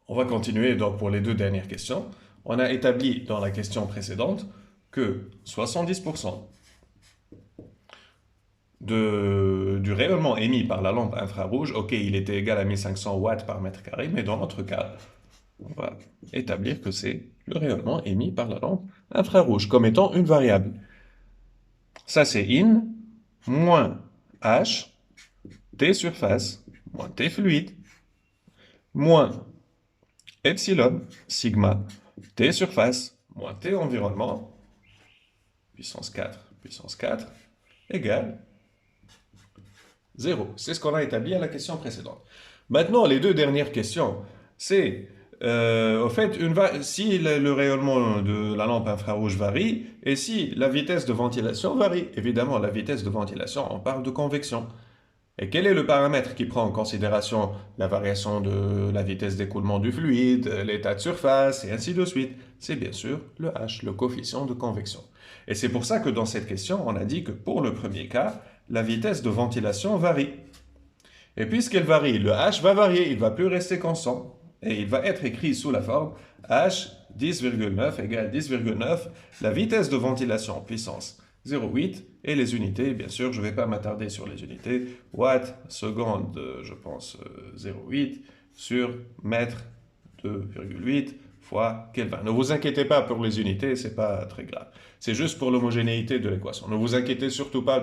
On va continuer donc pour les deux dernières questions. On a établi dans la question précédente que 70% du rayonnement émis par la lampe infrarouge, ok, il était égal à 1500 watts par mètre carré, mais dans notre cas, on va établir que c'est le rayonnement émis par la lampe infrarouge comme étant une variable. Ça, c'est in moins h, t surface, moins t fluide, moins epsilon, sigma, t surface, moins t environnement, puissance 4, égale 0. C'est ce qu'on a établi à la question précédente. Maintenant, les deux dernières questions, c'est au fait, si le rayonnement de la lampe infrarouge varie et si la vitesse de ventilation varie. Évidemment, la vitesse de ventilation, on parle de convection. Et quel est le paramètre qui prend en considération la variation de la vitesse d'écoulement du fluide, l'état de surface, et ainsi de suite? C'est bien sûr le H, le coefficient de convection. Et c'est pour ça que dans cette question, on a dit que pour le premier cas, la vitesse de ventilation varie. Et puisqu'elle varie, le H va varier, il ne va plus rester constant. Et il va être écrit sous la forme H 10,9 égale 10,9, la vitesse de ventilation puissance 0,8 et les unités, bien sûr, je ne vais pas m'attarder sur les unités, watts, seconde, je pense 0,8 sur mètre 2,8 fois Kelvin. Ne vous inquiétez pas pour les unités, c'est pas très grave. C'est juste pour l'homogénéité de l'équation. Ne vous inquiétez surtout pas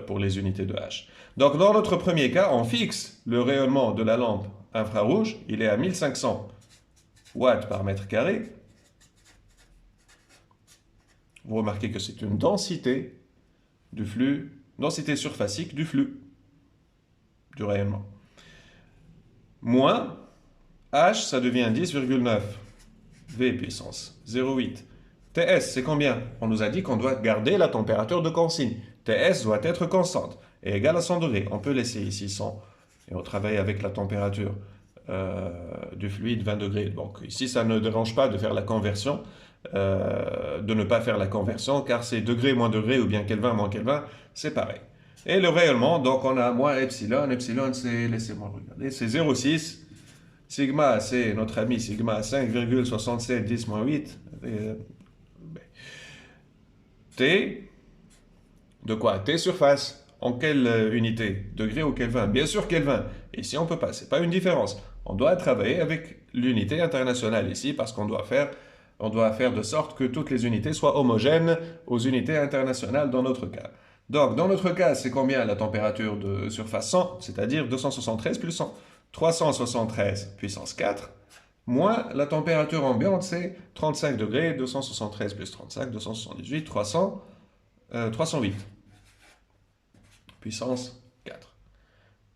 pour les unités de H. Donc dans notre premier cas, on fixe le rayonnement de la lampe infrarouge, il est à 1500 watts par mètre carré. Vous remarquez que c'est une densité du flux, densité surfacique du flux, du rayonnement. Moins H, ça devient 10,9 V puissance 0,8. TS, c'est combien? On nous a dit qu'on doit garder la température de consigne. TS doit être constante et égale à 100 degrés. On peut laisser ici 100 et on travaille avec la température du fluide 20 degrés. Donc ici, ça ne dérange pas de faire la conversion, de ne pas faire la conversion, car c'est degré moins degré ou bien Kelvin moins Kelvin, c'est pareil. Et le rayonnement, donc on a moins epsilon. Epsilon, c'est, laissez-moi regarder, c'est 0,6. Sigma, c'est notre ami sigma 5,67 10 moins 8. T, de quoi? T surface. En quelle unité? Degré ou Kelvin? Bien sûr Kelvin. Ici, on ne peut pas. Ce n'est pas une différence. On doit travailler avec l'unité internationale ici parce qu'on doit faire de sorte que toutes les unités soient homogènes aux unités internationales dans notre cas. Donc, dans notre cas, c'est combien la température de surface 100, c'est-à-dire 273 plus 100. 373 puissance 4, moins la température ambiante, c'est 35 degrés, 273 plus 35, 278, 308 puissance 4.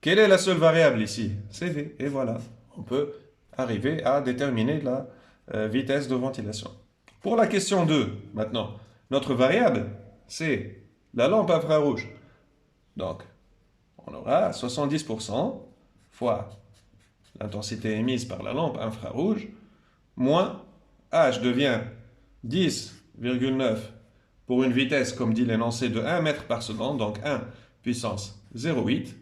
Quelle est la seule variable ici? C'est V. Et voilà, on peut arriver à déterminer la vitesse de ventilation. Pour la question 2, maintenant, notre variable, c'est la lampe infrarouge. Donc, on aura 70% fois l'intensité émise par la lampe infrarouge, moins H devient 10,9 pour une vitesse, comme dit l'énoncé, de 1 mètre par seconde, donc 1 puissance 0,8.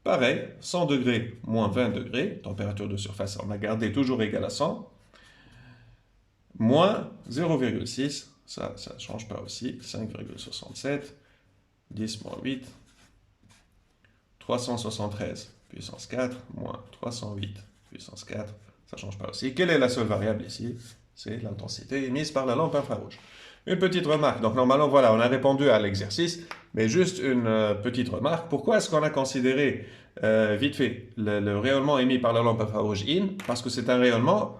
Pareil, 100 degrés moins 20 degrés, température de surface, on a gardé toujours égal à 100, moins 0,6, ça ne change pas aussi, 5,67, 10 moins 8, 373 puissance 4, moins 308 puissance 4, ça ne change pas aussi. Quelle est la seule variable ici? C'est l'intensité émise par la lampe infrarouge. Une petite remarque, donc normalement voilà, on a répondu à l'exercice, mais juste une petite remarque. Pourquoi est-ce qu'on a considéré, vite fait, le rayonnement émis par la lampe infrarouge in? Parce que c'est un rayonnement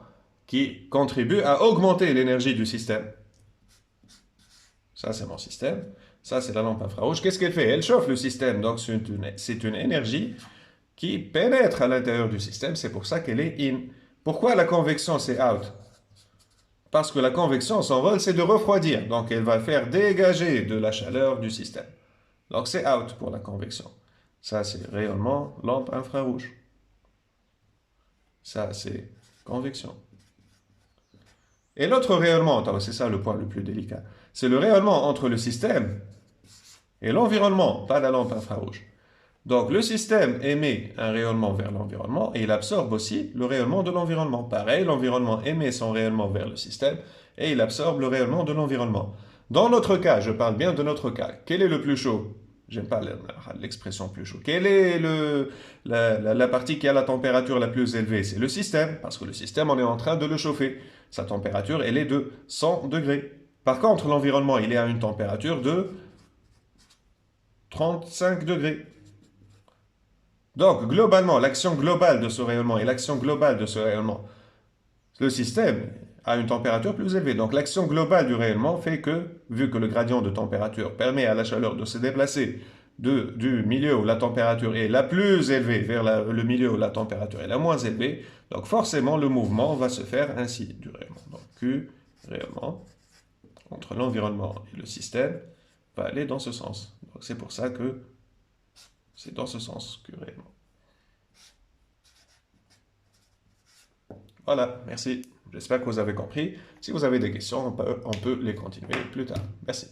qui contribue à augmenter l'énergie du système. Ça, c'est mon système. Ça, c'est la lampe infrarouge. Qu'est-ce qu'elle fait? Elle chauffe le système. Donc, c'est une énergie qui pénètre à l'intérieur du système. C'est pour ça qu'elle est in. Pourquoi la convection, c'est out? Parce que la convection, son rôle, c'est de refroidir. Donc, elle va faire dégager de la chaleur du système. Donc, c'est out pour la convection. Ça, c'est rayonnement lampe infrarouge. Ça, c'est convection. Et l'autre rayonnement, c'est ça le point le plus délicat, c'est le rayonnement entre le système et l'environnement, pas la lampe infrarouge. Donc, le système émet un rayonnement vers l'environnement et il absorbe aussi le rayonnement de l'environnement. Pareil, l'environnement émet son rayonnement vers le système et il absorbe le rayonnement de l'environnement. Dans notre cas, je parle bien de notre cas, quel est le plus chaud? J'aime pas l'expression plus chaud. Quelle est la partie qui a la température la plus élevée? C'est le système, parce que le système, on est en train de le chauffer. Sa température, elle est de 100 degrés. Par contre, l'environnement, il est à une température de 35 degrés. Donc, globalement, l'action globale de ce rayonnement et l'action globale de ce rayonnement, le système a une température plus élevée. Donc, l'action globale du rayonnement fait que, vu que le gradient de température permet à la chaleur de se déplacer du milieu où la température est la plus élevée vers le milieu où la température est la moins élevée, donc forcément, le mouvement va se faire ainsi du rayonnement. Donc, Q, rayonnement, entre l'environnement et le système, va aller dans ce sens. Donc, c'est pour ça que c'est dans ce sens que rayonnement. Voilà, merci. J'espère que vous avez compris. Si vous avez des questions, on peut les continuer plus tard. Merci.